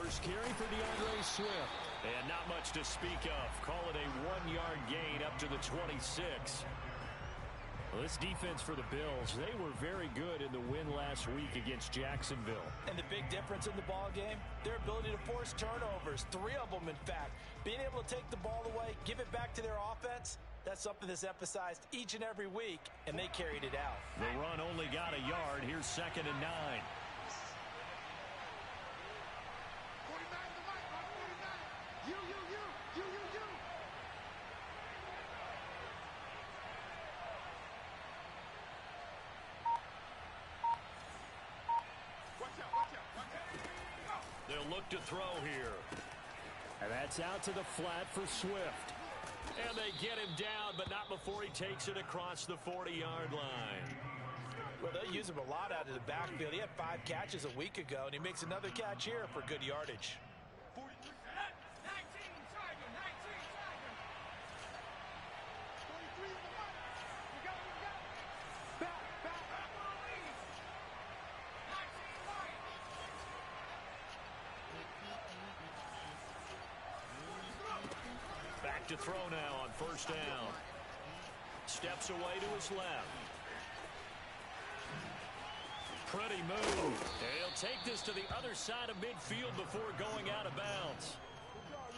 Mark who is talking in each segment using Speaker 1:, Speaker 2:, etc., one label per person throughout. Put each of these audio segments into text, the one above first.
Speaker 1: first carry for DeAndre Swift.
Speaker 2: And not much to speak of. Call it a 1-yard gain up to the 26.
Speaker 1: Well, this defense for the Bills, they were very good in the win last week against Jacksonville.
Speaker 3: And the big difference in the ball game, their ability to force turnovers, 3 of them in fact. Being able to take the ball away, give it back to their offense, that's something that's emphasized each and every week, and they carried it out.
Speaker 2: The run only got a yard. Here's 2nd and 9. They'll look to throw here.
Speaker 1: And that's out to the flat for Swift.
Speaker 2: And they get him down, but not before he takes it across the 40-yard line.
Speaker 3: Well, they'll use him a lot out of the backfield. He had 5 catches a week ago, and he makes another catch here for good yardage.
Speaker 2: Back to throw now on 1st down. Steps away to his left. Pretty move. He'll take this to the other side of midfield before going out of bounds.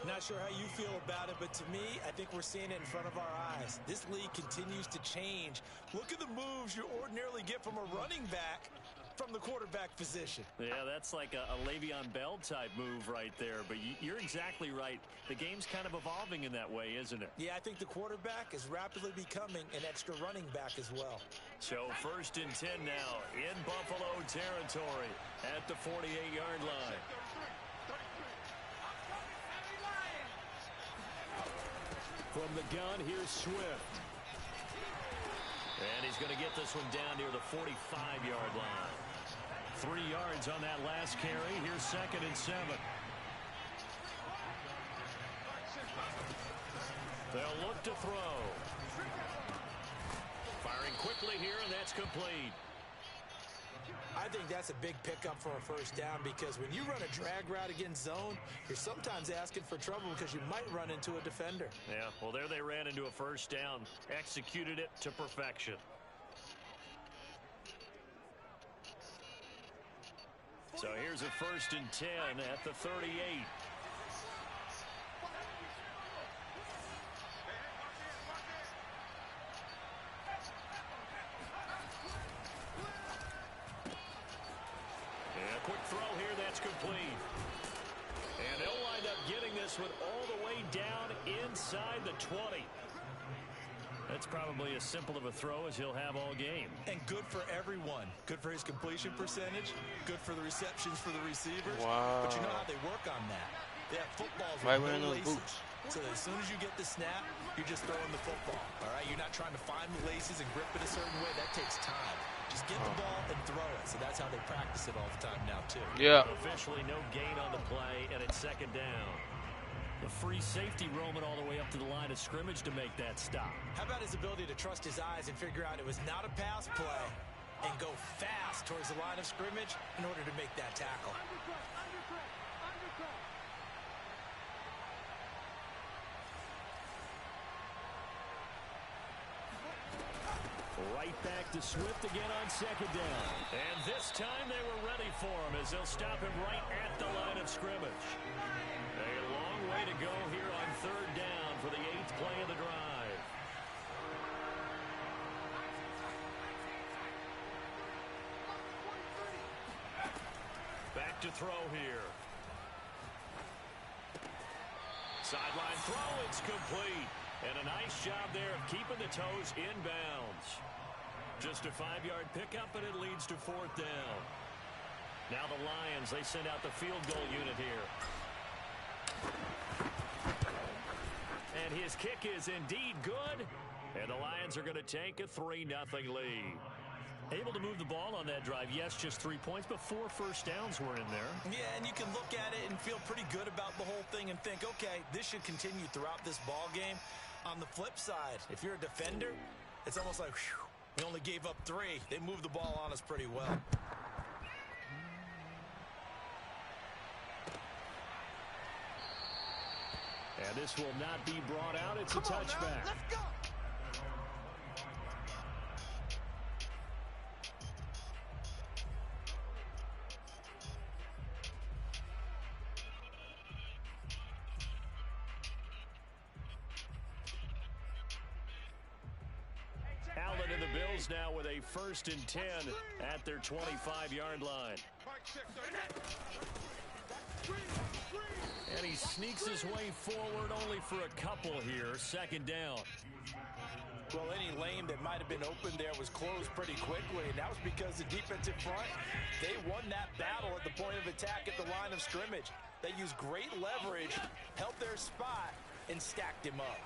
Speaker 3: Not sure how you feel about it, but to me, I think we're seeing it in front of our eyes. This league continues to change. Look at the moves you ordinarily get from a running back from the quarterback position.
Speaker 2: Yeah, that's like a Le'Veon Bell type move right there, but you're exactly right. The game's kind of evolving in that way, isn't it?
Speaker 3: Yeah, I think the quarterback is rapidly becoming an extra running back as well.
Speaker 2: So 1st and 10 now in Buffalo territory at the 48-yard line.
Speaker 1: From the gun, here's Swift.
Speaker 2: And he's going to get this one down near the 45-yard line. 3 yards on that last carry. Here's 2nd and 7. They'll look to throw. Firing quickly here, and that's complete.
Speaker 3: I think that's a big pickup for a 1st down because when you run a drag route against zone, you're sometimes asking for trouble because you might run into a defender.
Speaker 2: Yeah, well, there they ran into a 1st down. Executed it to perfection. So here's a 1st and 10 at the 38. Quick throw here, that's complete. And they'll wind up getting this one all the way down inside the 20. That's probably as simple of a throw as he'll have all game.
Speaker 3: And good for everyone. Good for his completion percentage. Good for the receptions for the receivers.
Speaker 4: Wow.
Speaker 3: But you know how they work on that. They have footballs
Speaker 4: Right
Speaker 3: with no
Speaker 4: wearing those
Speaker 3: laces.
Speaker 4: boots.
Speaker 3: So as soon as you get the snap, you're just throwing the football. All right, you're not trying to find the laces and grip it a certain way. That takes time. Just get the ball and throw it. So that's how they practice it all the time now, too.
Speaker 4: Yeah.
Speaker 2: Officially no gain on the play, and it's 2nd down. The free safety roaming all the way up to the line of scrimmage to make that stop.
Speaker 3: How about his ability to trust his eyes and figure out it was not a pass play and go fast towards the line of scrimmage in order to make that tackle?
Speaker 1: Right back to Swift again on 2nd down.
Speaker 2: And this time they were ready for him as they'll stop him right at the line of scrimmage. A long way to go here on 3rd down for the 8th play of the drive. Back to throw here. Sideline throw, it's complete. And a nice job there of keeping the toes inbounds. Just a 5-yard pickup, and it leads to 4th down. Now the Lions, they send out the field goal unit here. And his kick is indeed good. And the Lions are going to take a 3-0 lead. Able to move the ball on that drive. Yes, just 3 points, but 4 first downs were in there.
Speaker 3: Yeah, and you can look at it and feel pretty good about the whole thing and think, okay, this should continue throughout this ball game. On the flip side, if you're a defender, it's almost like, whew, we only gave up 3. They moved the ball on us pretty well.
Speaker 1: And this will not be brought out. It's a touchback.
Speaker 4: Let's go.
Speaker 1: Allen and the Bills now with a 1st and 10 at their 25-yard line. And he sneaks his way forward only for a couple here. 2nd down.
Speaker 3: Well, any lane that might have been open there was closed pretty quickly, and that was because the defensive front, they won that battle at the point of attack at the line of scrimmage. They used great leverage, held their spot, and stacked him up.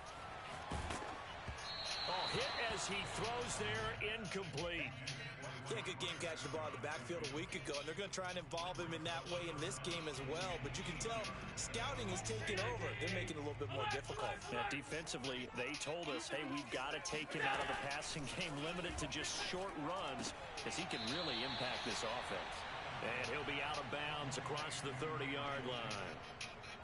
Speaker 1: Oh, hit as he throws there, incomplete.
Speaker 3: Yeah, good game catching the ball in the backfield a week ago, and they're going to try and involve him in that way in this game as well. But you can tell scouting is taking over. They're making it a little bit more difficult.
Speaker 1: Yeah, defensively, they told us, hey, we've got to take him out of the passing game, limited to just short runs, because he can really impact this offense. And he'll be out of bounds across the 30-yard line.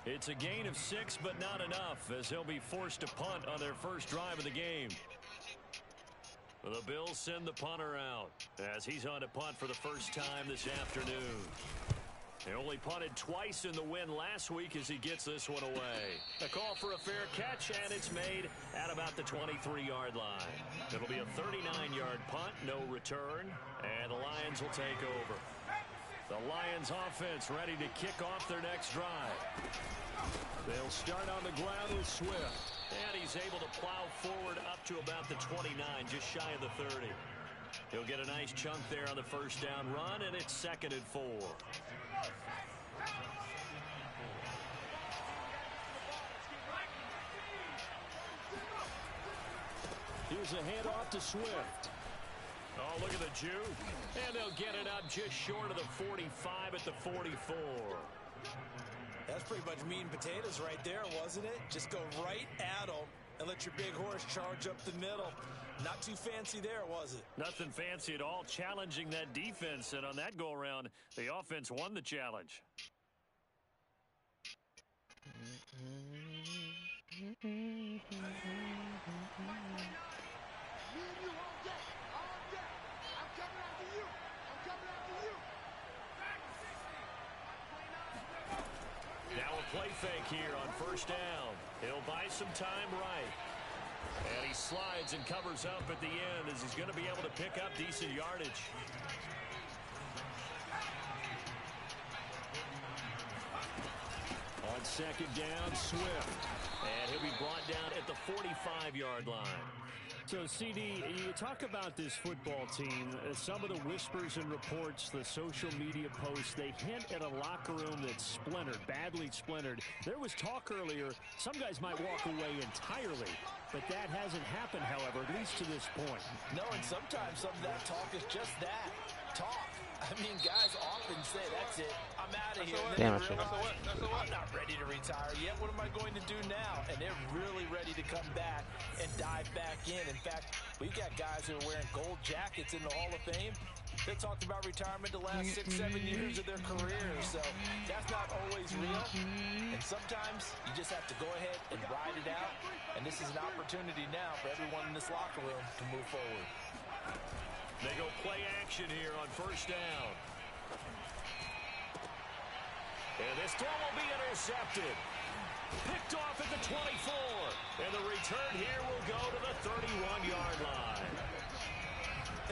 Speaker 1: It's a gain of 6, but not enough, as he'll be forced to punt on their first drive of the game. The Bills send the punter out as he's on to punt for the first time this afternoon. They only punted twice in the win last week as he gets this one away. A call for a fair catch, and it's made at about the 23-yard line. It'll be a 39-yard punt, no return, and the Lions will take over. The Lions offense ready to kick off their next drive. They'll start on the ground with Swift. And he's able to plow forward up to about the 29, just shy of the 30. He'll get a nice chunk there on the first down run, and it's 2nd and 4. Here's a handoff to Swift. Oh, look at the juke. And they'll get it up just short of the 45 at the 44.
Speaker 3: That's pretty much meat and potatoes right there, wasn't it? Just go right at them and let your big horse charge up the middle. Not too fancy there, was it?
Speaker 1: Nothing fancy at all, challenging that defense. And on that go-around, the offense won the challenge. Now a play fake here on first down. He'll buy some time right. And he slides and covers up at the end as he's going to be able to pick up decent yardage. On 2nd down, Swift. And he'll be brought down at the 45-yard line. So, CD, you talk about this football team, some of the whispers and reports, the social media posts, they hint at a locker room that's splintered, badly splintered. There was talk earlier, some guys might walk away entirely, but that hasn't happened, however, at least to this point.
Speaker 3: No, and sometimes some of that talk is just that, talk. I mean, guys often say, that's it, I'm out of here.
Speaker 5: Damn it.
Speaker 3: I'm not ready to retire yet. What am I going to do now? And they're really ready to come back and dive back in. In fact, we've got guys who are wearing gold jackets in the Hall of Fame. They talked about retirement the last 6-7 years of their careers. So that's not always real. And sometimes you just have to go ahead and ride it out. And this is an opportunity now for everyone in this locker room to move forward.
Speaker 1: They go play action here on first down. And this throw will be intercepted. Picked off at the 24. And the return here will go to the 31-yard line.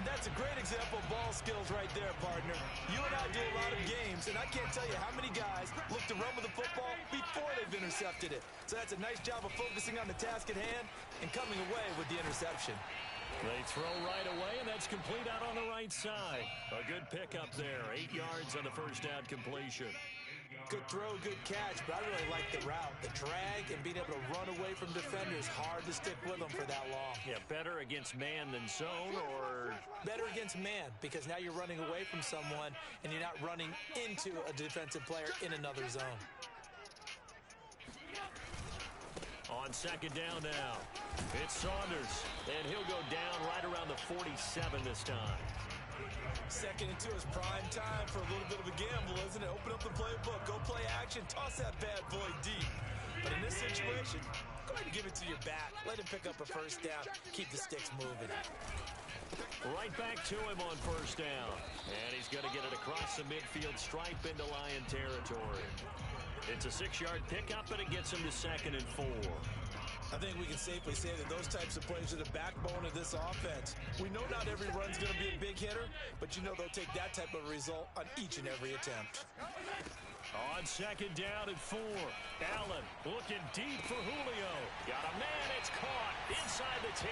Speaker 3: And that's a great example of ball skills right there, partner. You and I do a lot of games, and I can't tell you how many guys look to run with the football before they've intercepted it. So that's a nice job of focusing on the task at hand and coming away with the interception.
Speaker 1: They throw right away, and that's complete out on the right side. A good pickup there. 8 yards on the first down completion.
Speaker 3: Good throw, good catch, but I really like the route. The drag and being able to run away from defenders, hard to stick with them for that long.
Speaker 1: Yeah, better against man than zone, or?
Speaker 3: Better against man, because now you're running away from someone, and you're not running into a defensive player in another zone.
Speaker 1: On second down now, it's Saunders, and he'll go down right around the 47 this time.
Speaker 3: Second and 2 is prime time for a little bit of a gamble, isn't it? Open up the playbook, go play action, toss that bad boy deep. But in this situation, situation, go ahead and give it to your back. Let him pick up a first down. Keep the sticks moving.
Speaker 2: Right back to him on first down. And he's going to get it across the midfield stripe into Lion territory. It's a 6-yard pickup, and it gets him to 2nd and 4.
Speaker 3: I think we can safely say that those types of plays are the backbone of this offense. We know not every run's going to be a big hitter, but you know they'll take that type of result on each and every attempt.
Speaker 2: On 2nd down and 4, Allen looking deep for Julio. Got a man, it's caught inside the 10.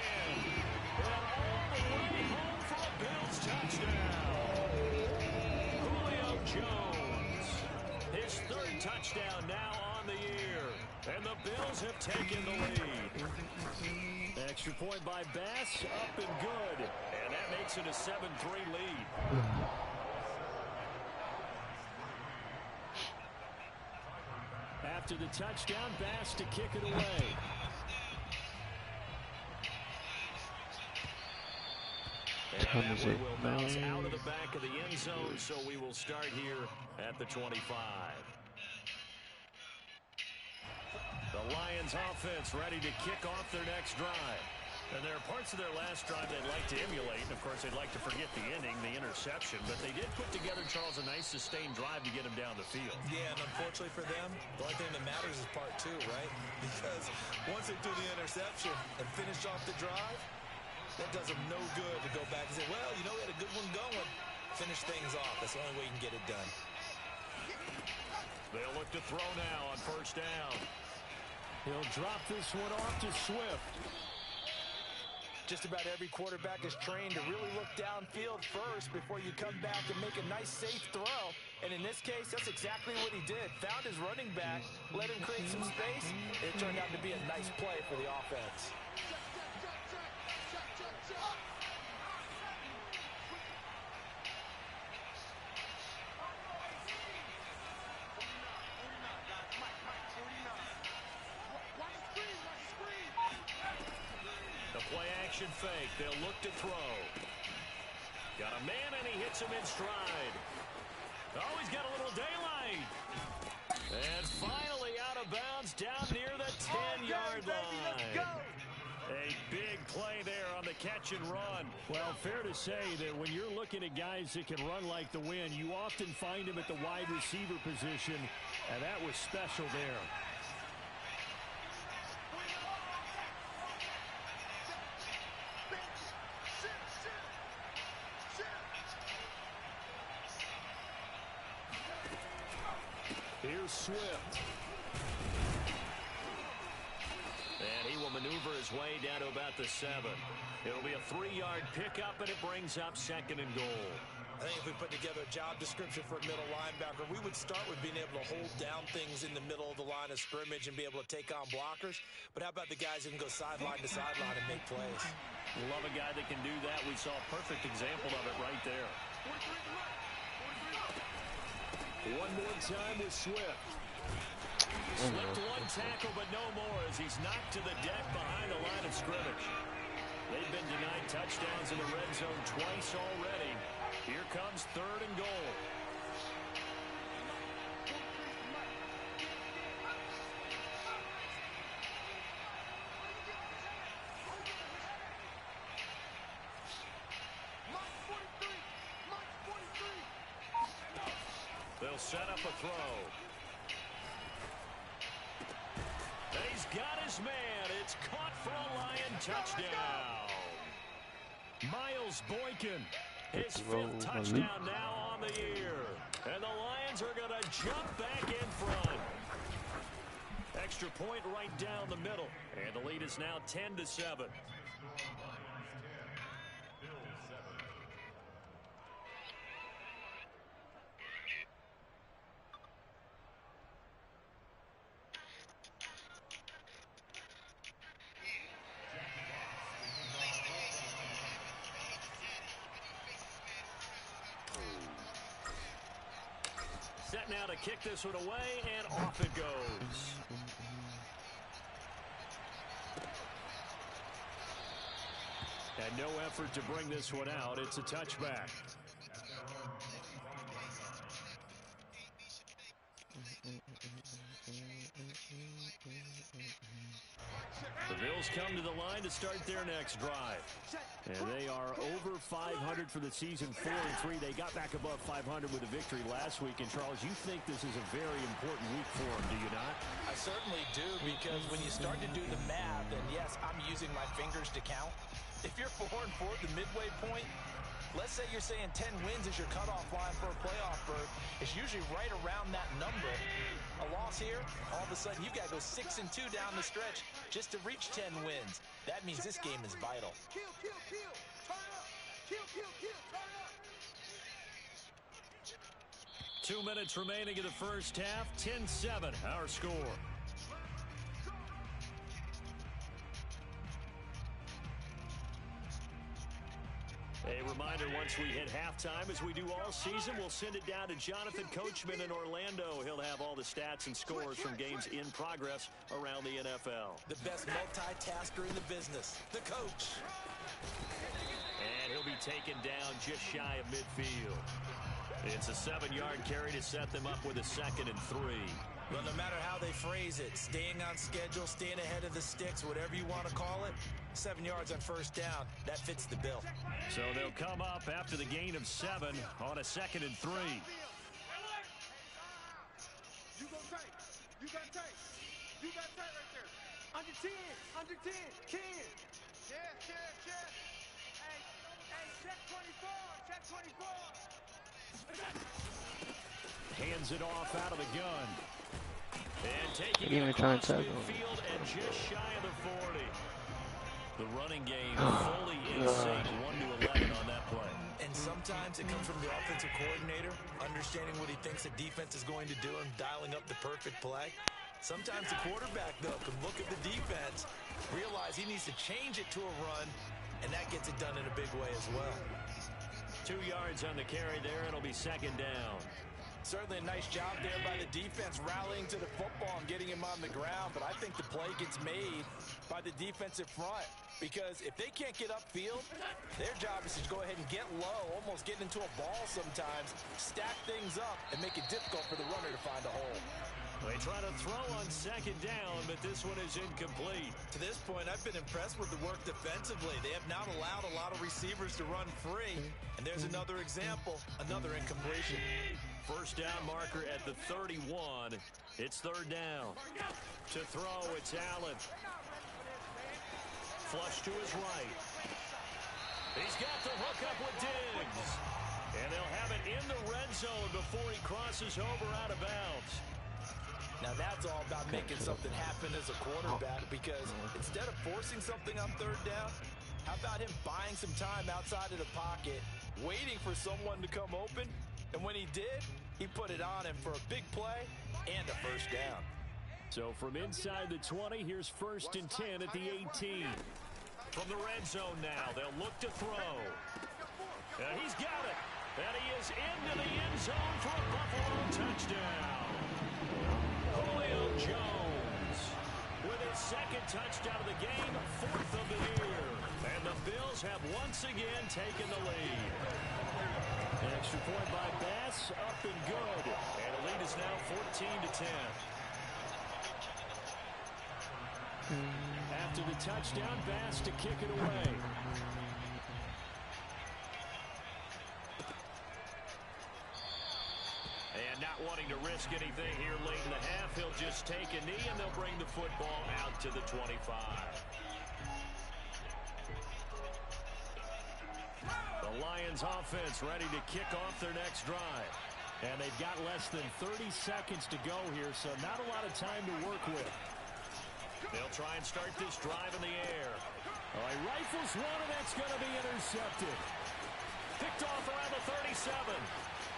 Speaker 2: And all the way home for a Bills touchdown. Julio Jones, his 3rd touchdown now on the year. And the Bills have taken the lead. Extra point by Bass, up and good. And that makes it a 7-3 lead. After the touchdown, Bass to kick it away. And that one will bounce out of the back of the end zone, so we will start here at the 25. The Lions offense ready to kick off their next drive. And there are parts of their last drive they'd like to emulate. And, of course, they'd like to forget the ending, the interception. But they did put together, Charles, a nice sustained drive to get him down the field.
Speaker 3: Yeah, and unfortunately for them, the only thing that matters is part 2, right? Because once they do the interception and finish off the drive, that does them no good to go back and say, well, you know, we had a good one going. Finish things off. That's the only way you can get it done.
Speaker 2: They'll look to throw now on first down. He'll drop this one off to Swift.
Speaker 3: Just about every quarterback is trained to really look downfield first before you come back and make a nice, safe throw. And in this case, that's exactly what he did. Found his running back, let him create some space. It turned out to be a nice play for the offense.
Speaker 2: Play-action fake. They'll look to throw. Got a man, and he hits him in stride. Oh, he's got a little daylight. And finally out of bounds down near the 10-yard line. A big play there on the catch and run. Well, fair to say that when you're looking at guys that can run like the wind, you often find them at the wide receiver position, and that was special there. Here's Swift. And he will maneuver his way down to about the 7. It'll be a 3-yard pickup, and it brings up 2nd and goal.
Speaker 3: I think if we put together a job description for a middle linebacker, we would start with being able to hold down things in the middle of the line of scrimmage and be able to take on blockers. But how about the guys who can go sideline to sideline and make plays?
Speaker 2: Love a guy that can do that. We saw a perfect example of it right there. One more time with Swift. Slipped one tackle, but no more as he's knocked to the deck behind the line of scrimmage. They've been denied touchdowns in the red zone twice already. Here comes 3rd and goal. They'll set up a throw. He's got his man. It's caught for a Lion touchdown. Miles Boykin, his 5th touchdown now on the year. And the Lions are going to jump back in front. Extra point right down the middle. And the lead is now 10-7. Set now to kick this one away, and off it goes. And no effort to bring this one out. It's a touchback. The Bills come to the line to start their next drive. And they are over 500 for the season, 4-3. They got back above 500 with a victory last week. And, Charles, you think this is a very important week for them, do you not?
Speaker 3: I certainly do, because when you start to do the math, and yes, I'm using my fingers to count. If you're 4-4 at the midway point, let's say you're saying 10 wins is your cutoff line for a playoff berth. It's usually right around that number. A loss here, all of a sudden you've got to go 6-2 down the stretch just to reach 10 wins. That means this game is vital.
Speaker 4: Turn up.
Speaker 2: 2 minutes remaining in the first half. 10-7, our score. A reminder, once we hit halftime, as we do all season, we'll send it down to Jonathan Coachman in Orlando. He'll have all the stats and scores from games in progress around the NFL.
Speaker 3: The best multitasker in the business, the coach.
Speaker 2: And he'll be taken down just shy of midfield. It's a 7-yard carry to set them up with a 2nd and 3.
Speaker 3: Well, no matter how they phrase it, staying on schedule, staying ahead of the sticks, whatever you want to call it, 7 yards on first down, that fits the bill.
Speaker 2: So they'll come up after the gain of 7 on a 2nd and 3.
Speaker 4: You go tight. You got tight. You got tight right there. Under 10. Under 10. Ken. Yeah. Hey, check 24. Check 24.
Speaker 2: Hands it off out of the gun. And taking
Speaker 5: Even
Speaker 2: it
Speaker 5: trying
Speaker 2: across
Speaker 5: to
Speaker 2: midfield and just shy of the 40. The running game fully in sync, 1-11 on that play.
Speaker 3: And sometimes it comes from the offensive coordinator, understanding what he thinks the defense is going to do and dialing up the perfect play. Sometimes the quarterback, though, can look at the defense, realize he needs to change it to a run, and that gets it done in a big way as well.
Speaker 2: 2 yards on the carry there. It'll be 2nd down.
Speaker 3: Certainly a nice job there by the defense rallying to the football and getting him on the ground, but I think the play gets made by the defensive front, because if they can't get upfield, their job is to go ahead and get low, almost get into a ball sometimes, stack things up, and make it difficult for the runner to find a hole.
Speaker 2: They try to throw on 2nd down, but this one is incomplete.
Speaker 3: To this point, I've been impressed with the work defensively. They have not allowed a lot of receivers to run free, and there's another example, another incompletion.
Speaker 2: First down marker at the 31. It's 3rd down. To throw, it's Allen. Flush to his right. He's got the hook up with Diggs. And they'll have it in the red zone before he crosses over out of bounds.
Speaker 3: Now that's all about making something happen as a quarterback, because instead of forcing something on 3rd down, how about him buying some time outside of the pocket, waiting for someone to come open? And when he did, he put it on him for a big play and a first down.
Speaker 2: So from inside the 20, here's 1st and 10 at the 18. From the red zone now, they'll look to throw. And he's got it. And he is into the end zone for a Buffalo touchdown. Julio Jones with his 2nd touchdown of the game, 4th of the year. And the Bills have once again taken the lead. An extra point by Bass, up and good. And the lead is now 14-10. After the touchdown, Bass to kick it away. And not wanting to risk anything here late in the half, he'll just take a knee and they'll bring the football out to the 25. The Lions offense ready to kick off their next drive. And they've got less than 30 seconds to go here, so not a lot of time to work with. They'll try and start this drive in the air. Oh, he rifles one, and that's going to be intercepted. Picked off around the 37.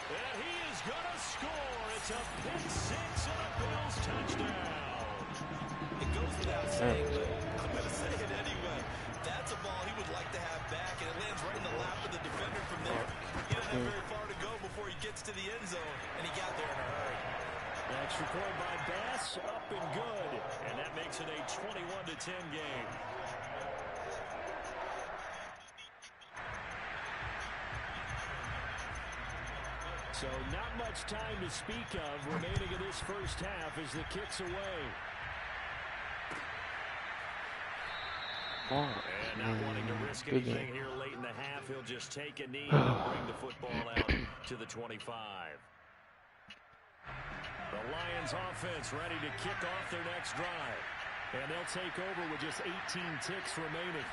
Speaker 2: And he is going to score. It's a pick 6 and a Bills touchdown.
Speaker 3: It goes without saying, but I'm going to say it anyway. That's a ball he would like to have back, and it lands right in the lap of the defender from there. He doesn't have very far to go before he gets to the end zone, and he got there in a hurry.
Speaker 2: Extra point by Bass, up and good. And that makes it a 21-10 game. So not much time to speak of remaining in this first half as the kick's away.
Speaker 5: Oh,
Speaker 1: And not wanting to risk
Speaker 5: good
Speaker 1: anything
Speaker 5: game.
Speaker 1: here late in the half, he'll just take a knee and they'll bring the football out to the 25. The Lions offense ready to kick off their next drive. And they'll take over with just 18 ticks remaining.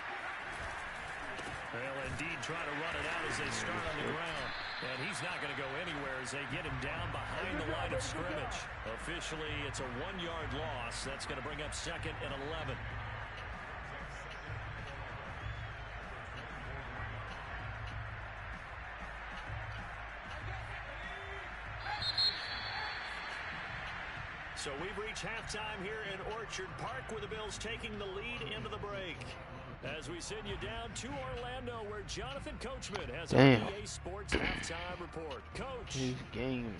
Speaker 1: They'll indeed try to run it out as they start on the ground. And he's not going to go anywhere as they get him down behind the line of scrimmage. Officially, it's a 1-yard loss. That's going to bring up 2nd and 11. So we've reached halftime here in Orchard Park with the Bills taking the lead into the break. As we send you down to Orlando where Jonathan Coachman has a EA Sports halftime report. Coach.
Speaker 5: His game.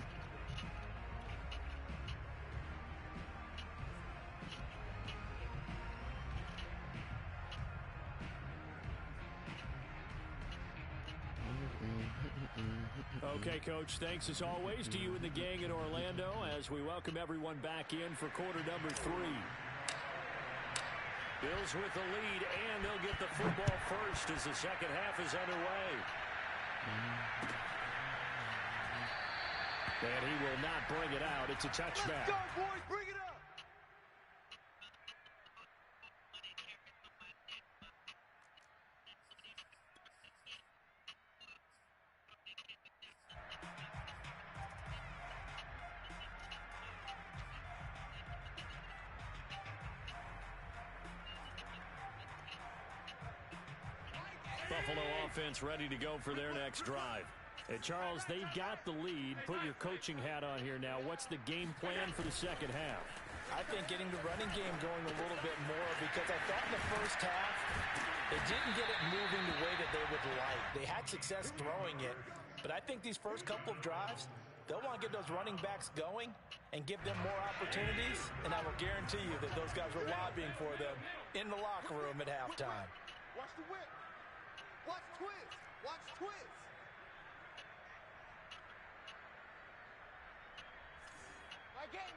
Speaker 2: Okay, Coach, thanks as always to you and the gang in Orlando as we welcome everyone back in for quarter number 3. Bills with the lead, and they'll get the football first as the second half is underway. And he will not bring it out. It's a touchback.
Speaker 4: Let's go, boys. Bring it up.
Speaker 2: Buffalo offense ready to go for their next drive. And Charles, they've got the lead. Put your coaching hat on here now. What's the game plan for the second half?
Speaker 3: I think getting the running game going a little bit more because I thought in the first half they didn't get it moving the way that they would like. They had success throwing it, but I think these first couple of drives, they'll want to get those running backs going and give them more opportunities, and I will guarantee you that those guys were lobbying for them in the locker room at halftime.
Speaker 4: Watch the whip. Watch twist. Watch twist.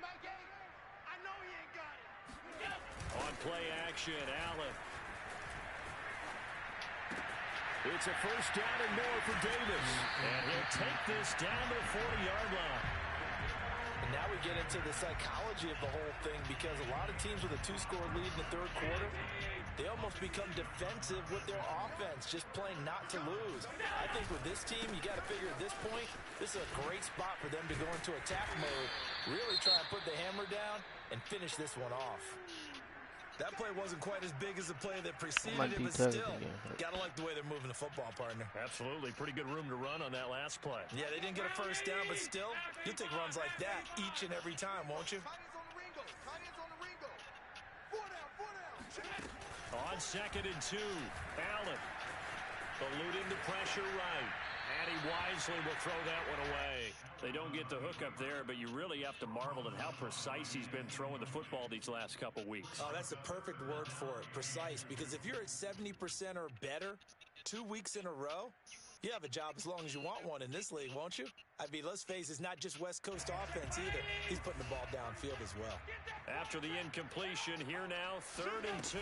Speaker 4: My game. I know he ain't got it.
Speaker 2: On play action, Allen. It's a first down and more for Davis. And he'll take this down to the 40-yard line.
Speaker 3: And now we get into the psychology of the whole thing because a lot of teams with a 2-score lead in the third quarter, they almost become defensive with their offense, just playing not to lose. I think with this team, you got to figure at this point, this is a great spot for them to go into attack mode, really try and put the hammer down and finish this one off.
Speaker 6: That play wasn't quite as big as the play that preceded it, but still, gotta like the way they're moving the football, partner.
Speaker 2: Absolutely. Pretty good room to run on that last play.
Speaker 6: Yeah, they didn't get a first down, but still, you'll take runs like that each and every time, won't you?
Speaker 4: Tight ends on the Ringo. Tight ends on the Ringo. 4 down.
Speaker 2: On 2nd and 2, Allen eluding the pressure right. And he wisely will throw that one away. They don't get the hook up there, but you really have to marvel at how precise he's been throwing the football these last couple weeks.
Speaker 3: Oh, that's the perfect word for it, precise, because if you're at 70% or better 2 weeks in a row, you have a job as long as you want one in this league, won't you? I mean, let's face it, it's not just West Coast offense either. He's putting the ball downfield as well.
Speaker 2: After the incompletion, here now, 3rd and 2.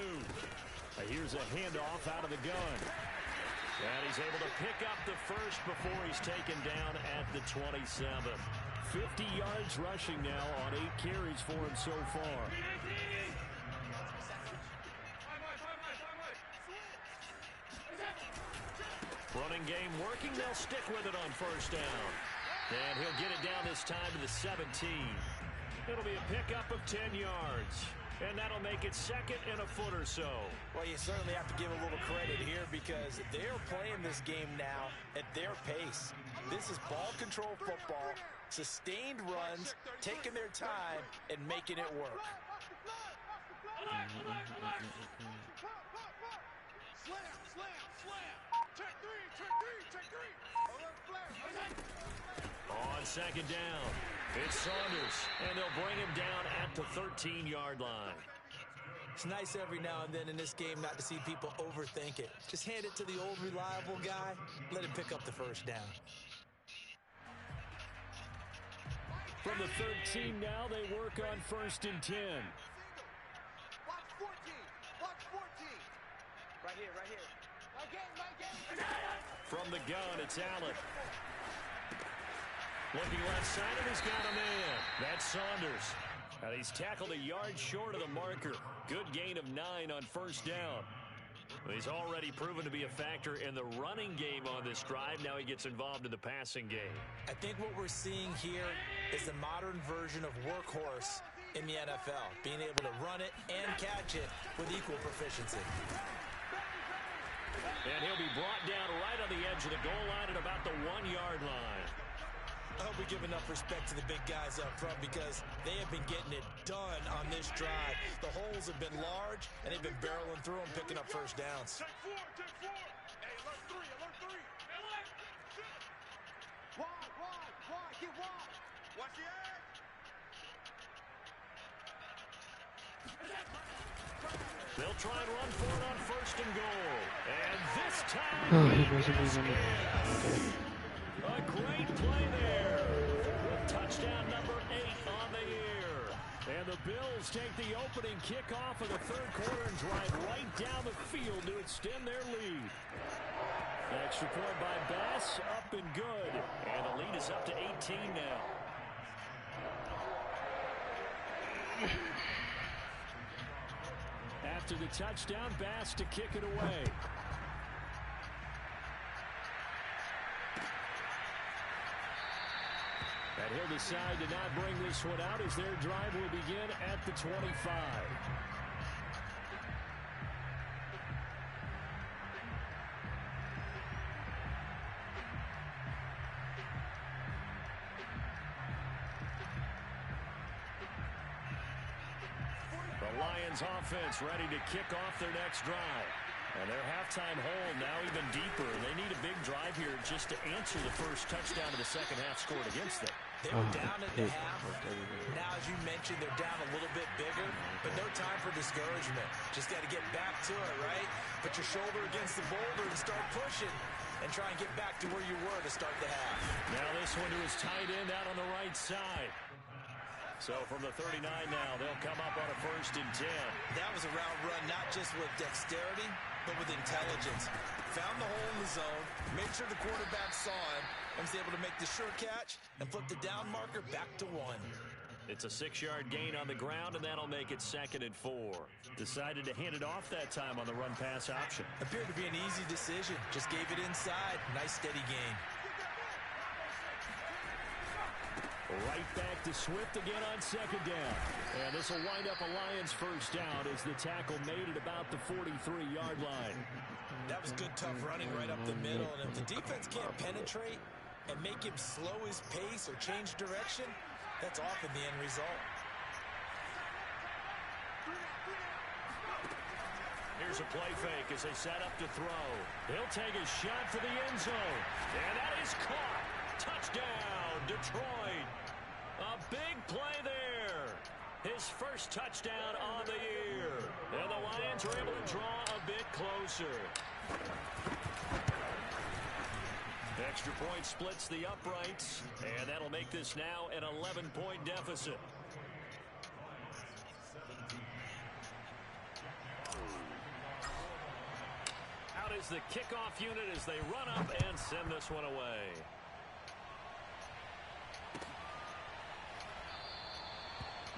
Speaker 2: Here's a handoff out of the gun. And he's able to pick up the first before he's taken down at the 27. 50 yards rushing now on 8 carries for him so far. Running game working. They'll stick with it on first down. And he'll get it down this time to the 17. It'll be a pickup of 10 yards. And that'll make it 2nd and a foot or so.
Speaker 3: Well, you certainly have to give a little credit here because they're playing this game now at their pace. This is ball control football, sustained runs, taking their time, and making it work.
Speaker 2: On 2nd down, it's Saunders, and they'll bring him down at the 13-yard line.
Speaker 3: It's nice every now and then in this game not to see people overthink it. Just hand it to the old reliable guy, let him pick up the first down.
Speaker 2: From the 13 now, they work on 1st and 10.
Speaker 4: Watch 14. Watch 14. here, right here.
Speaker 2: From the gun, it's Allen. Looking left side, and he's got a man. That's Saunders. And he's tackled a yard short of the marker. Good gain of 9 on first down. He's already proven to be a factor in the running game on this drive. Now he gets involved in the passing game.
Speaker 3: I think what we're seeing here is the modern version of workhorse in the NFL, being able to run it and catch it with equal proficiency.
Speaker 2: And he'll be brought down right on the edge of the goal line at about the 1-yard line.
Speaker 3: I hope we give enough respect to the big guys up front because they have been getting it done on this drive. The holes have been large, and they've been barreling through them, picking up first downs.
Speaker 4: Take four. Hey, alert three. Wide, get wide. Watch the edge.
Speaker 2: They'll try and run for it on first and goal. And this time, a great play there. Touchdown number 8 on the year. And the Bills take the opening kickoff of the third quarter and drive right down the field to extend their lead. Extra point by Bass, up and good. And the lead is up to 18 now. After the touchdown, Bass to kick it away. And he'll decide to not bring this one out as their drive will begin at the 25. The Lions offense ready to kick off their next drive. And their halftime hole now even deeper. They need a big drive here just to answer the first touchdown of the second half scored against them.
Speaker 3: They were down at the half. Now, as you mentioned, they're down a little bit bigger, but no time for discouragement. Just got to get back to it, right? Put your shoulder against the boulder and start pushing and try and get back to where you were to start the half.
Speaker 2: Now this one to his tight end out on the right side. So from the 39 now, they'll come up on a 1st and 10.
Speaker 3: That was a route run, not just with dexterity, but with intelligence. Found the hole in the zone, made sure the quarterback saw him, and was able to make the sure catch and flip the down marker back to 1.
Speaker 2: It's a 6-yard gain on the ground, and that'll make it 2nd and 4. Decided to hand it off that time on the run-pass option.
Speaker 3: Appeared to be an easy decision. Just gave it inside. Nice, steady gain.
Speaker 2: Right back to Swift again on 2nd down. And this will wind up a Lions 1st down as the tackle made it about the 43-yard line.
Speaker 3: That was good, tough running right up the middle. And if the defense can't penetrate and make him slow his pace or change direction, that's often the end result.
Speaker 2: Here's a play fake as they set up to throw. He'll take a shot for the end zone. And that is caught. Touchdown, Detroit. A big play there. His first touchdown on the year. And the Lions are able to draw a bit closer. Extra point splits the uprights. And that'll make this now an 11-point deficit. Out is the kickoff unit as they run up and send this one away.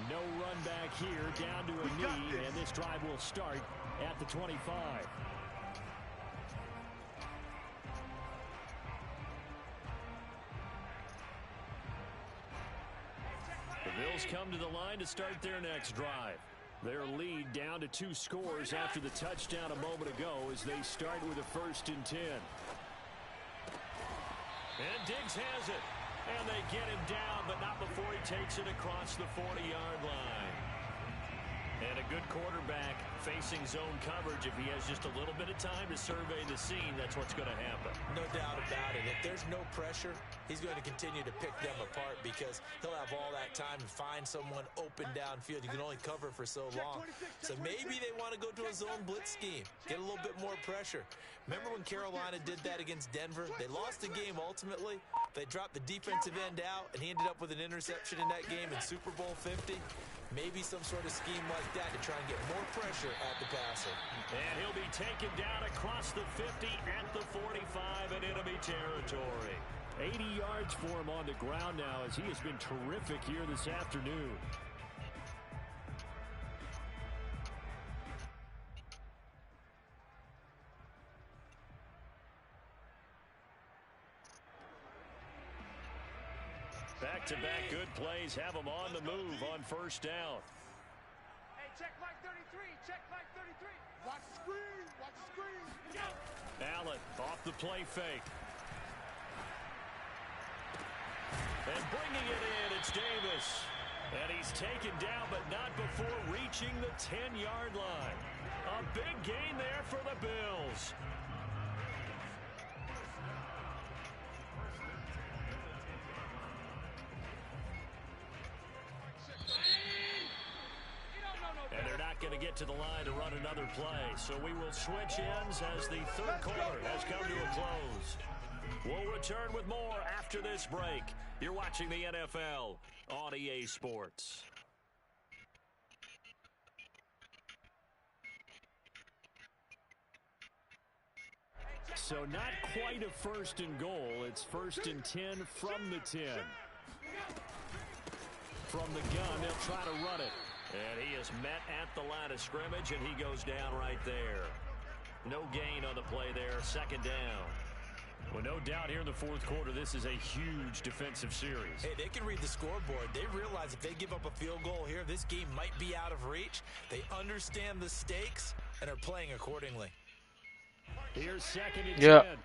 Speaker 2: No run back here, down to a knee, and this drive will start at the 25. The Bills come to the line to start their next drive. Their lead down to 2 scores after the touchdown a moment ago as they start with a 1st and 10. And Diggs has it. And they get him down, but not before he takes it across the 40-yard line. And a good quarterback facing zone coverage. If he has just a little bit of time to survey the scene, that's what's going to happen.
Speaker 3: No doubt about it. If there's no pressure, he's going to continue to pick them apart because he'll have all that time to find someone open downfield. You can only cover for so long. So maybe they want to go to a zone blitz scheme, get a little bit more pressure. Remember when Carolina did that against Denver? They lost the game ultimately. They dropped the defensive end out, and he ended up with an interception in that game in Super Bowl 50. Maybe some sort of scheme like that to try and get more pressure at the passer.
Speaker 2: And he'll be taken down across the 50 at the 45 in enemy territory. 80 yards for him on the ground now as he has been terrific here this afternoon. Back-to-back good plays have him on the move on first down.
Speaker 4: Hey, check Mike 33. Check Mike 33. Watch the screen. Watch the screen. Go.
Speaker 2: Allen off the play fake. And bringing it in, it's Davis. And he's taken down, but not before reaching the 10-yard line. A big gain there for the Bills. And they're not going to get to the line to run another play. So we will switch ends as the third quarter has come to a close. We'll return with more after this break. You're watching the NFL on EA Sports. So not quite a first and goal. It's first and 10 from the 10. From the gun, they'll try to run it. And he is met at the line of scrimmage, and he goes down right there. No gain on the play there, second down. Well, no doubt here in the fourth quarter, this is a huge defensive series.
Speaker 3: Hey, they can read the scoreboard. They realize if they give up a field goal here, this game might be out of reach. They understand the stakes and are playing accordingly.
Speaker 2: Here's second and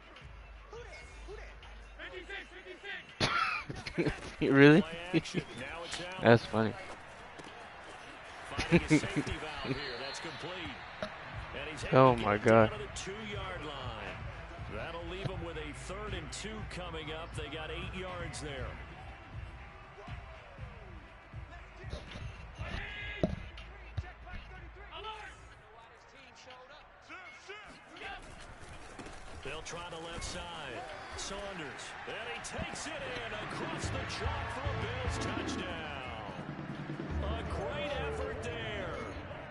Speaker 2: 10.
Speaker 5: Really? That's funny.
Speaker 2: Finding a safety valve here. That's complete. And he's
Speaker 5: oh my God.
Speaker 2: Out of the 2-yard line. That'll leave them with a 3rd and 2 coming up. They got 8 yards there. They'll try the left side. Saunders. And he takes it in across the chalk for a Bills touchdown. A great effort there.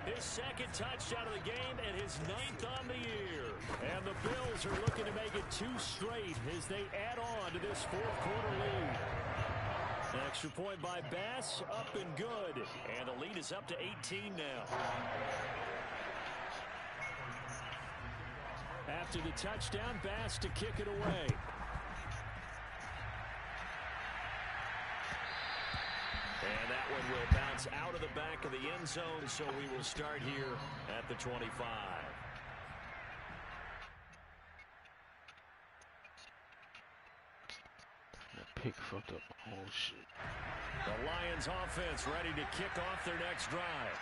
Speaker 2: His second touchdown of the game and his 9th on the year. And the Bills are looking to make it 2 straight as they add on to this fourth quarter lead. An extra point by Bass, up and good. And the lead is up to 18 now. After the touchdown, Bass to kick it away. And that one will bounce out of the back of the end zone, so we will start here at the 25.
Speaker 5: That pick fucked up the whole shit.
Speaker 2: The Lions offense ready to kick off their next drive.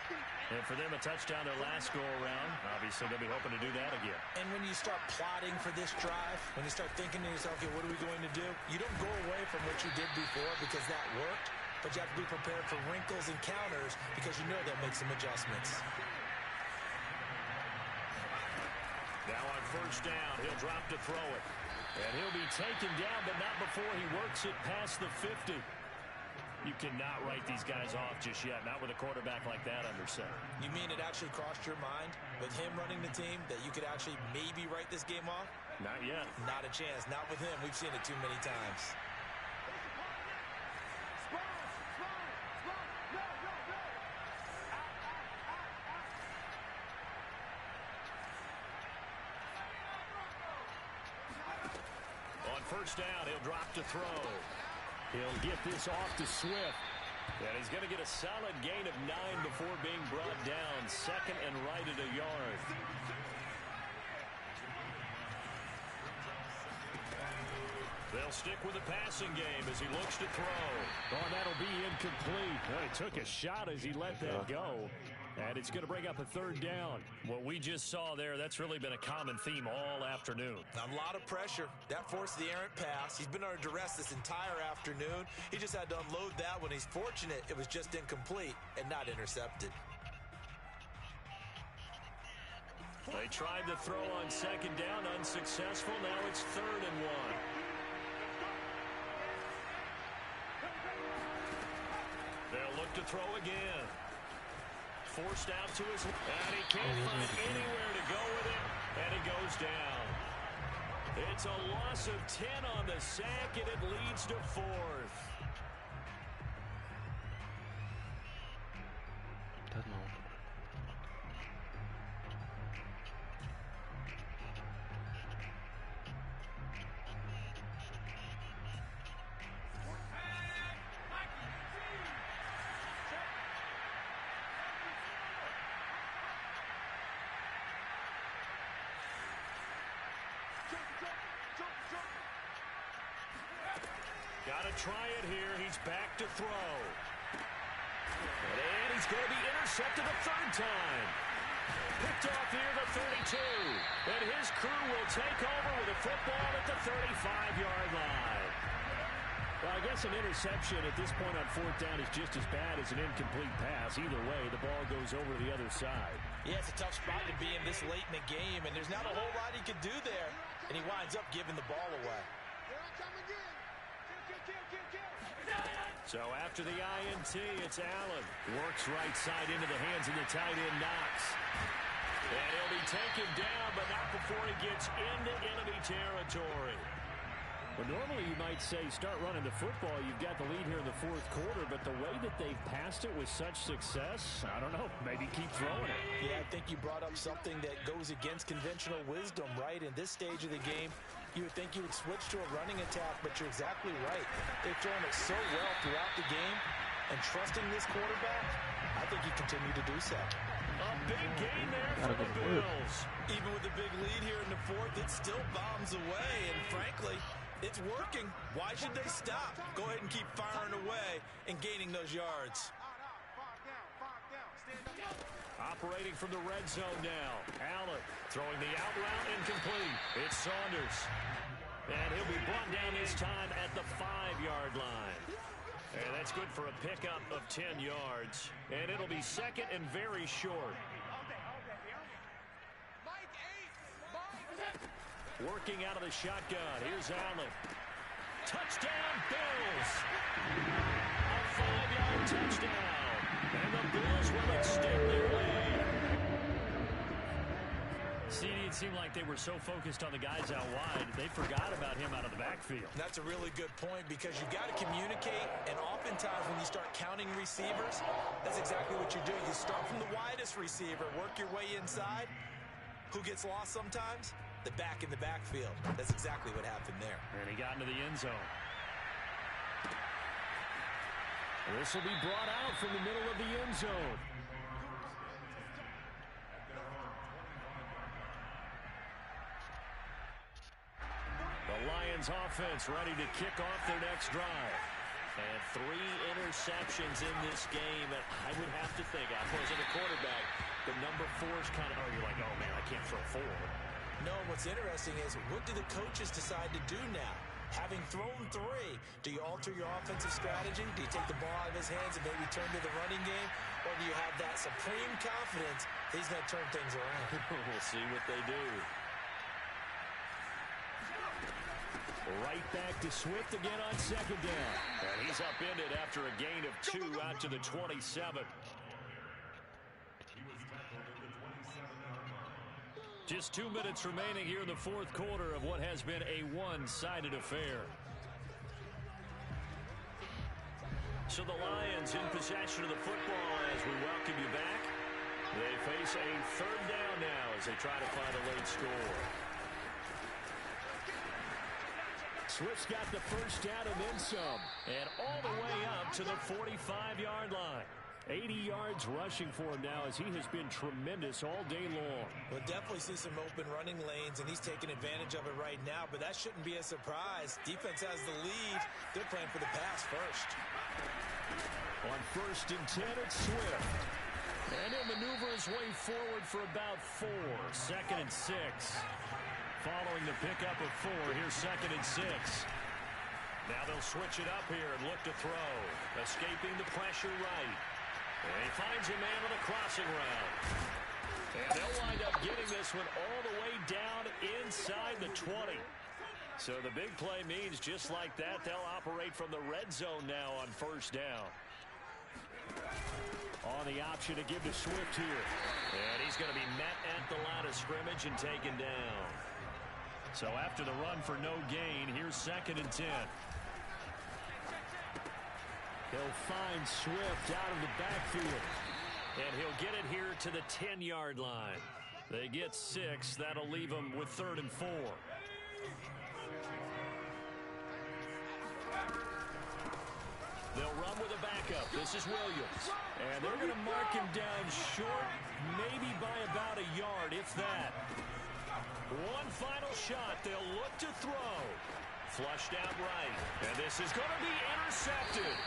Speaker 2: And for them, a touchdown their last go-around. Obviously, they'll be hoping to do that again.
Speaker 3: And when you start plotting for this drive, when you start thinking to yourself, okay, what are we going to do? You don't go away from what you did before because that worked, but you have to be prepared for wrinkles and counters because you know they'll make some adjustments.
Speaker 2: Now on first down, he'll drop to throw it. And he'll be taken down, but not before he works it past the 50. You cannot write these guys off just yet, not with a quarterback like that under center.
Speaker 3: You mean it actually crossed your mind with him running the team that you could actually maybe write this game off?
Speaker 2: Not yet.
Speaker 3: Not a chance. Not with him. We've seen it too many times.
Speaker 2: On first down, he'll drop to throw. He'll get this off to Swift. And he's going to get a solid gain of 9 before being brought down. Second and right at a yard. They'll stick with the passing game as he looks to throw. Oh, that'll be incomplete. Well, he took a shot as he let that go. And And it's going to bring up a third down. What we just saw there, that's really been a common theme all afternoon.
Speaker 3: A lot of pressure. That forced the errant pass. He's been under duress this entire afternoon. He just had to unload that one. He's fortunate it was just incomplete and not intercepted.
Speaker 2: They tried to throw on second down, unsuccessful. Now it's 3rd and 1. They'll look to throw again. Forced out to his, and he can't find anywhere to go with it, and it goes down. It's a loss of 10 on the sack, and it leads to 4th. Got to try it here. He's back to throw. And he's going to be intercepted a 3rd time. Picked off here the 32. And his crew will take over with a football at the 35-yard line. Well, I guess an interception at this point on 4th down is just as bad as an incomplete pass. Either way, the ball goes over to the other side.
Speaker 3: Yeah, it's a tough spot to be in this late in the game, and there's not a whole lot he could do there. And he winds up giving the ball away.
Speaker 2: So after the INT, it's Allen. Works right side into the hands of the tight end, Knox. And he'll be taken down, but not before he gets into enemy territory. Well, normally you might say start running the football. You've got the lead here in the 4th quarter, but the way that they've passed it with such success, I don't know, maybe keep throwing it.
Speaker 3: Yeah, I think you brought up something that goes against conventional wisdom, right? In this stage of the game, you would think you would switch to a running attack, but you're exactly right. They've thrown it so well throughout the game, and trusting this quarterback, I think you continue to do so.
Speaker 2: A big gain there for the Bills.
Speaker 3: Even with the big lead here in the 4th, it still bombs away, and frankly, it's working. Why should they stop? Go ahead and keep firing away and gaining those yards.
Speaker 2: Operating from the red zone now. Allen throwing the out route incomplete. It's Saunders. And he'll be brought down this time at the 5-yard line. And that's good for a pickup of 10 yards. And it'll be 2nd and very short. Working out of the shotgun. Here's Allen. Touchdown, Bills. A 5-yard touchdown. And the Bills will extend their lead. CD, it seemed like they were so focused on the guys out wide, they forgot about him out of the backfield.
Speaker 3: That's a really good point because you've got to communicate, and oftentimes when you start counting receivers, that's exactly what you're doing. You start from the widest receiver, work your way inside. Who gets lost sometimes? The back in the backfield. That's exactly what happened there.
Speaker 2: And he got into the end zone. This will be brought out from the middle of the end zone. The Lions offense ready to kick off their next drive. And 3 interceptions in this game. And I would have to think, I was in a quarterback, the number 4 is kind of, you're like, oh man, I can't throw 4.
Speaker 3: No, what's interesting is what do the coaches decide to do now? Having thrown 3, do you alter your offensive strategy? Do you take the ball out of his hands and maybe turn to the running game? Or do you have that supreme confidence that he's going to turn things around?
Speaker 2: We'll see what they do. Right back to Swift again on 2nd down. And he's upended after a gain of 2 out to the 27. Just 2 minutes remaining here in the 4th quarter of what has been a one-sided affair. So the Lions in possession of the football as we welcome you back. They face a 3rd down now as they try to find a late score. Swift's got the first down and then some. And all the way up to the 45-yard line. 80 yards rushing for him now as he has been tremendous all day long.
Speaker 3: We'll definitely see some open running lanes, and he's taking advantage of it right now, but that shouldn't be a surprise. Defense has the lead. They're playing for the pass first.
Speaker 2: On 1st and 10, it's Swift.
Speaker 1: And he'll maneuver his way forward for about 4. 2nd and 6. Following the pickup of 4, here's 2nd and 6. Now they'll switch it up here and look to throw. Escaping the pressure right. And he finds a man on the crossing route. And they'll wind up getting this one all the way down inside the 20. So the big play means just like that, they'll operate from the red zone now on 1st down. On the option to give to Swift here. And he's going to be met at the line of scrimmage and taken down. So after the run for no gain, here's 2nd and 10. He'll find Swift out of the backfield. And he'll get it here to the 10-yard line. They get 6. That'll leave them with 3rd and 4. They'll run with a backup. This is Williams. And they're going to mark him down short, maybe by about a yard, if that. One final shot. They'll look to throw. Flushed out right. And this is going to be intercepted.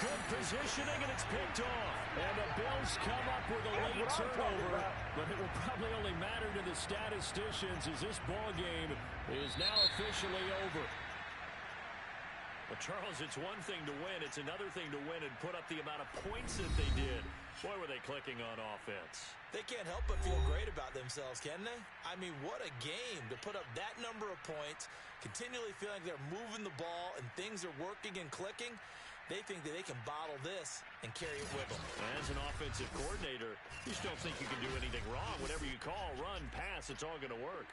Speaker 1: Good positioning, and it's picked off. And the Bills come up with a late turnover, but it will probably only matter to the statisticians as this ball game is now officially over. Well, Charles, it's one thing to win. It's another thing to win and put up the amount of points that they did. Boy, were they clicking on offense.
Speaker 3: They can't help but feel great about themselves, can they? I mean, what a game to put up that number of points, continually feeling like they're moving the ball and things are working and clicking. They think that they can bottle this and carry it with them.
Speaker 1: As an offensive coordinator, you just don't think you can do anything wrong. Whatever you call, run, pass, it's all going to work.